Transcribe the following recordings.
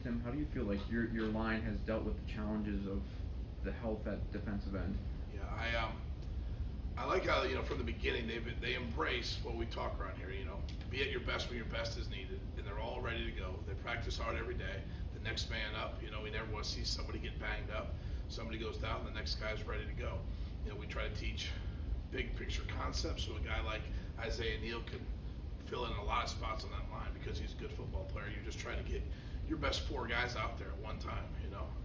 Tim, how do you feel like your line has dealt with the challenges of the health at defensive end? Yeah, I like how, from the beginning they embrace what we talk around here. Be at your best when your best is needed, and they're all ready to go. They practice hard every day. The next man up. We never want to see somebody get banged up. Somebody goes down, the next guy's ready to go. We try to teach big picture concepts so a guy like Isaiah Neal can fill in a lot of spots on that line because he's a good football player. You're just trying to get your best four guys out there at one time.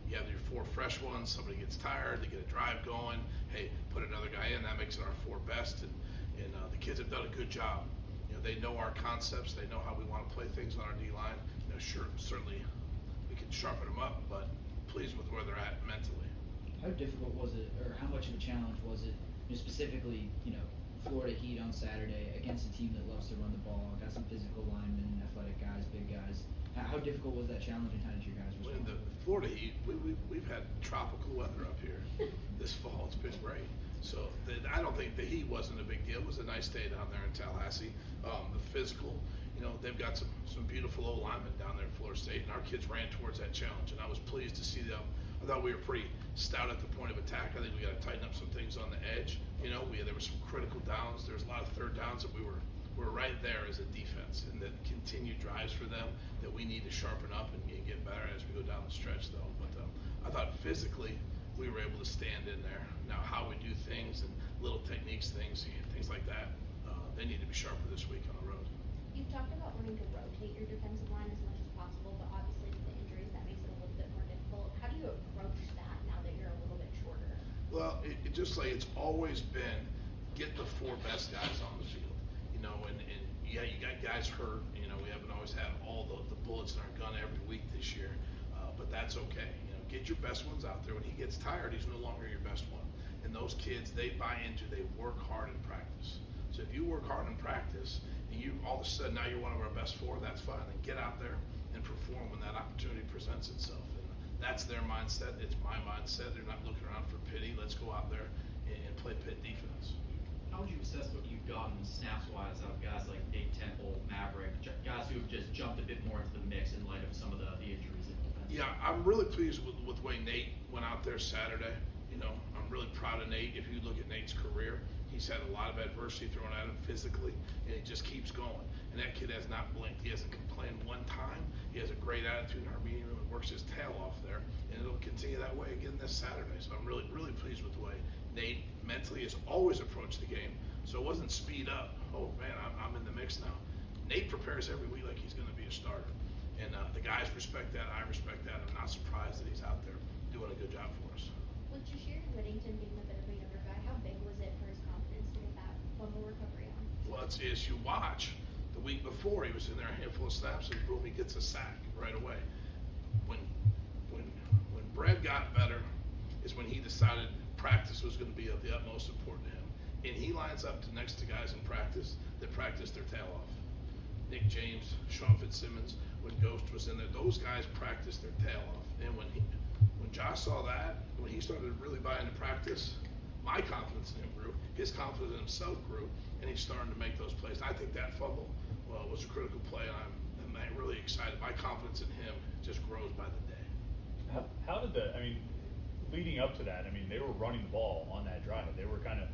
You have your four fresh ones. Somebody gets tired, they get a drive going. Hey, put another guy in. That makes it our four best. And the kids have done a good job. They know our concepts. They know how we want to play things on our D line. Sure, certainly we can sharpen them up, but pleased with where they're at mentally. How difficult was it, or how much of a challenge was it, specifically, Florida Heat on Saturday against a team that loves to run the ball, got some physical linemen, athletic guys, big guys. How difficult was that challenge, and how did you guys respond? The Florida Heat, we've had tropical weather up here this fall. It's been great. So I don't think the heat wasn't a big deal. It was a nice day down there in Tallahassee. The physical, they've got some beautiful old linemen down there at Florida State, and our kids ran towards that challenge, and I was pleased to see them. I thought we were pretty stout at the point of attack. I think we got to tighten up some things on the edge. There were some critical downs. There was a lot of third downs that we were right there as a defense, and the continued drives for them that we need to sharpen up and get better as we go down the stretch, though. But I thought physically we were able to stand in there. Now, how we do things and little techniques, things like that, they need to be sharper this week on the road. You've talked about wanting to rotate your defensive line as much as possible, but obviously with the injuries, that makes it a little bit more difficult. How do you approach that now that you're a little bit shorter? Well, it just like it's always been, get the four best guys on the field. And yeah, you got guys hurt. We haven't always had all the bullets in our gun every week this year, but that's okay. Get your best ones out there. When he gets tired, he's no longer your best one. And those kids, they work hard in practice. So if you work hard in practice, and you all of a sudden now you're one of our best four, that's fine. And get out there and perform when that opportunity presents itself. And that's their mindset. It's my mindset. They're not looking around for pity. Let's go out there and play Pitt defense. How would you assess what you've gotten snaps-wise out of guys like Nate Temple, Maverick, guys who have just jumped a bit more into the mix in light of some of the injuries in defense? Yeah, I'm really pleased with the way Nate went out there Saturday. I'm really proud of Nate. If you look at Nate's career, he's had a lot of adversity thrown at him physically, and he just keeps going. And that kid has not blinked. He hasn't complained one time. He has a great attitude in our meeting room and works his tail off there, and it'll continue that way again this Saturday. So I'm really, really pleased with the way Nate mentally has always approached the game. So it wasn't speed up. Oh man, I'm in the mix now. Nate prepares every week like he's going to be a starter. And the guys respect that. I respect that. I'm not surprised that he's out there doing a good job for us. With Jashir Whittington being a bit of a younger guy, how big was it for his confidence to get that fumble recovery on? Well, it's you watch. The week before, he was in there a handful of snaps, and boom, he gets a sack right away. When Brad got better is when he decided practice was going to be of the utmost importance to him. And he lines up next to guys in practice that practice their tail off. Nick James, Sean Fitzsimmons, when Ghost was in there, those guys practiced their tail off. And when Josh saw that, when he started really buying into practice, my confidence in him grew, his confidence in himself grew, and he's starting to make those plays. And I think that fumble was a critical play, and I'm really excited. My confidence in him just grows by the day. How did leading up to that, they were running the ball on that drive. They were kind of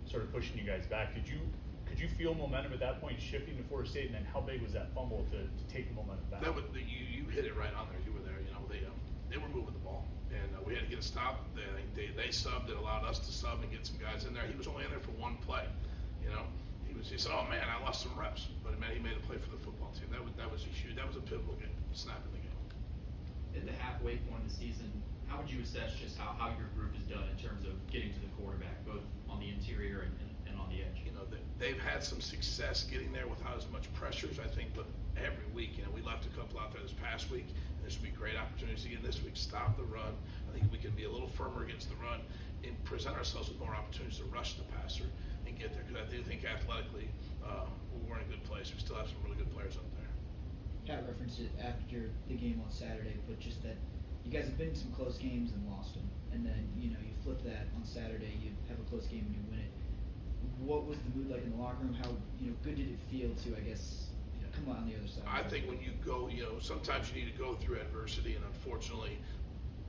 sort of pushing you guys back. Could you feel momentum at that point shifting to Florida State, and then how big was that fumble to take the momentum back? You hit it right on there. You were there. They were moving the ball, and we had to get a stop. They subbed. It allowed us to sub and get some guys in there. He was only in there for one play. He said, "Oh man, I lost some reps," but man, he made a play for the football team. That was a pivotal game, snap in the game. In the halfway point of the season, how would you assess just how your group has done in terms of getting to the quarterback, both on the interior and on the edge? They've had some success getting there without as much pressures, I think, but every week, we left a couple out there this past week, and there's going to be great opportunities again this week. Stop the run. I think we can be a little firmer against the run and present ourselves with more opportunities to rush the passer and get there, because I do think athletically we're in a good place. We still have some really good players up there. Pat referenced it after the game on Saturday, but just that you guys have been in some close games and lost them, and then you flip that on Saturday, you have a close game and you win it. What was the mood like in the locker room? How good did it feel to, I guess, come out on the other side. I think when you go, sometimes you need to go through adversity, and unfortunately,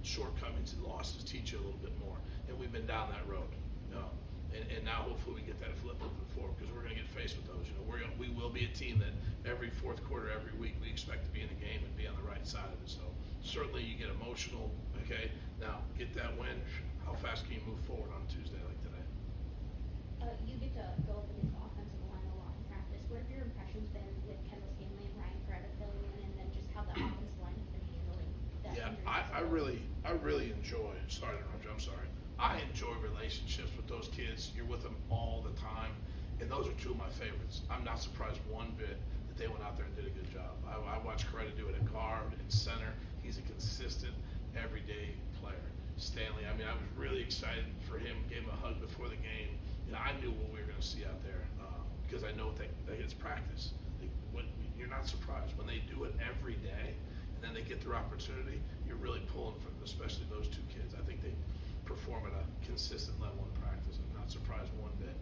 shortcomings and losses teach you a little bit more. And we've been down that road, and now hopefully we get that flip moving forward, because we're going to get faced with those. We will be a team that every fourth quarter, every week, we expect to be in the game and be on the right side of it. So certainly you get emotional. Okay, now get that win. How fast can you move forward on Tuesday like today? You get to go up against the offensive line a lot in practice. What have your impressions been with Kendall Stanley and Ryan Coretta filling in, and then just how the offensive line has been handling that? Yeah, injury? I really enjoy. Sorry to interrupt you. I'm sorry. I enjoy relationships with those kids. You're with them all the time, and those are two of my favorites. I'm not surprised one bit that they went out there and did a good job. I watched Coretta do it at guard and center. He's a consistent, everyday player. Stanley, I was really excited for him. Gave him a hug before the game. I knew what we were going to see out there because I know that it's practice. You're not surprised when they do it every day, and then they get their opportunity. You're really pulling from, especially those two kids. I think they perform at a consistent level in practice. I'm not surprised one bit.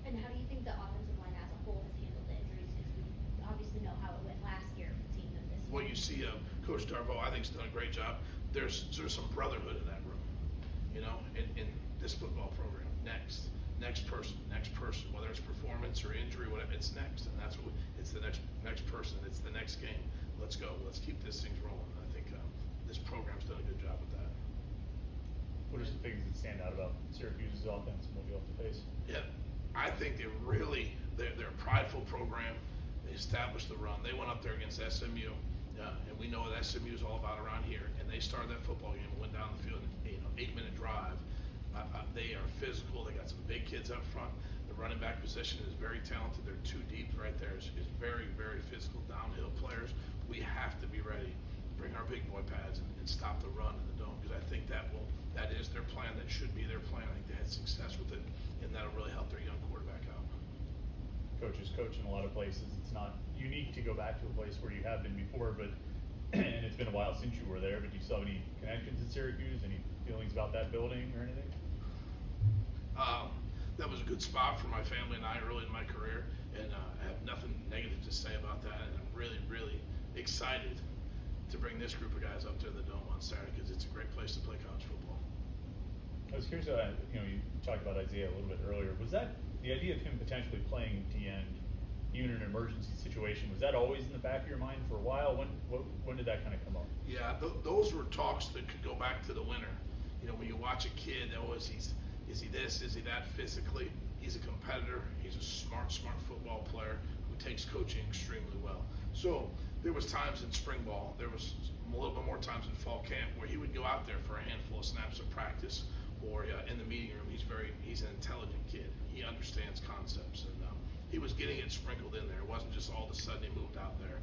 And how do you think the offensive line as a whole has handled the injuries? Because we obviously know how it went last year, but seeing them this What year. you see, Coach Darbo, I think, has done a great job. There's some brotherhood in that room, in this football program. Next person, whether it's performance or injury, whatever, it's next, and that's what it's the next person, it's the next game. Let's go. Let's keep this thing rolling. I think this program's done a good job with that. What are some things that stand out about Syracuse's offense and what you have to face? Yeah, I think they're a prideful program. They established the run. They went up there against SMU, and we know what SMU is all about around here. And they started that football game and went down the field in 8-minute drive. They are physical. They got some big kids up front. The running back position is very talented. They're too deep right there. Is very, very physical downhill players. We have to be ready to bring our big boy pads and stop the run in the dome, because I think that is their plan. That should be their plan. I think they had success with it, and that'll really help their young quarterback out. Coaches coach in a lot of places. It's not unique to go back to a place where you have been before, but and it's been a while since you were there. But do you still have any connections at Syracuse? Any feelings about that building or anything? That was a good spot for my family and I early in my career, and I have nothing negative to say about that. And I'm really, really excited to bring this group of guys up to the Dome on Saturday, because it's a great place to play college football. I was curious, you talked about Isaiah a little bit earlier. Was that the idea of him potentially playing the end, even in an emergency situation? Was that always in the back of your mind for a while? When did that kind of come up? Yeah, those were talks that could go back to the winter. When you watch a kid, is he this, is he that physically? He's a competitor. He's a smart football player who takes coaching extremely well. So there was times in spring ball, there was a little bit more times in fall camp where he would go out there for a handful of snaps of practice, or in the meeting room. He's an intelligent kid. He understands concepts, and he was getting it sprinkled in there. It wasn't just all of a sudden he moved out there.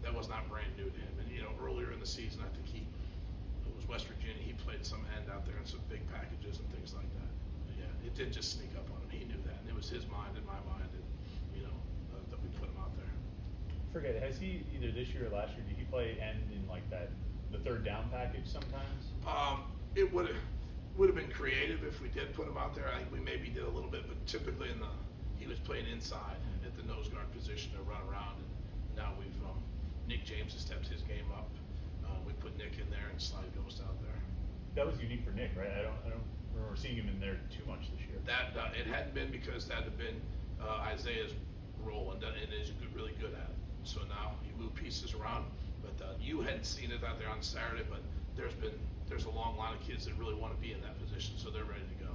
That was not brand new to him. And earlier in the season, I think it was West Virginia. He played some end out there in some big packages and things like that. But yeah, it did just sneak up on him. He knew that, and it was his mind and my mind, and that we put him out there. Forget it. Has he, either this year or last year, did he play end in like the third down package sometimes? It would have been creative if we did put him out there. I think we maybe did a little bit, but typically he was playing inside at the nose guard position to run around, and now Nick James has stepped his game up. We put Nick in there and slide Ghost out there. That was unique for Nick, right? I don't remember seeing him in there too much this year. That it hadn't been, because that had been Isaiah's role, and is really good at it. So now you move pieces around, but you hadn't seen it out there on Saturday, but there's a long line of kids that really want to be in that position, so they're ready to go.